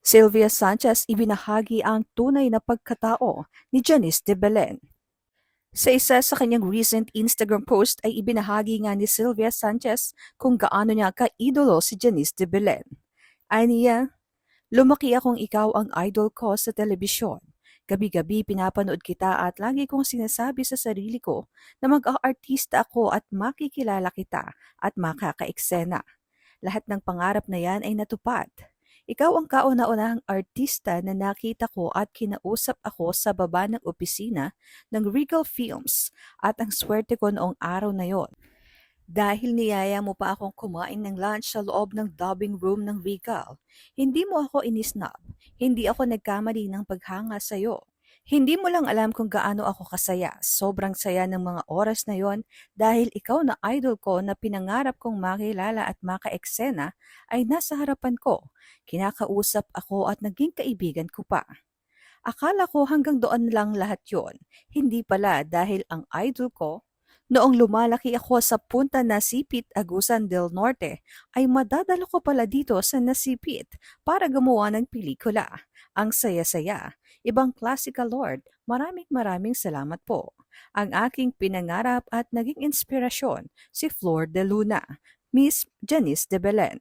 Sylvia Sanchez ibinahagi ang tunay na pagkatao ni Janice de Belen. Sa isa sa kanyang recent Instagram post ay ibinahagi nga ni Sylvia Sanchez kung gaano niya ka-idolo si Janice de Belen. Aniya, lumaki akong ikaw ang idol ko sa telebisyon. Gabi-gabi pinapanood kita at lagi kong sinasabi sa sarili ko na mag-aartista ako at makikilala kita at makakaeksena. Lahat ng pangarap na yan ay natupad. Ikaw ang kauna-unahang artista na nakita ko at kinausap ako sa baba ng opisina ng Regal Films at ang swerte ko noong araw na yon. Dahil niyaya mo pa akong kumain ng lunch sa loob ng dubbing room ng Regal, hindi mo ako inisnab, hindi ako nagkamali ng paghanga sa'yo. Hindi mo lang alam kung gaano ako kasaya. Sobrang saya ng mga oras na yon dahil ikaw na idol ko na pinangarap kong makilala at makaeksena ay nasa harapan ko. Kinakausap ako at naging kaibigan ko pa. Akala ko hanggang doon lang lahat yon. Hindi pala dahil ang idol ko, noong lumalaki ako sa punta Nasipit, Agusan del Norte, ay madadala ko pala dito sa Nasipit para gumawa ng pelikula. Ang saya-saya. Ibang klasika, Lord. Maraming salamat po. Ang aking pinangarap at naging inspirasyon, si Flor de Luna, Miss Janice de Belen.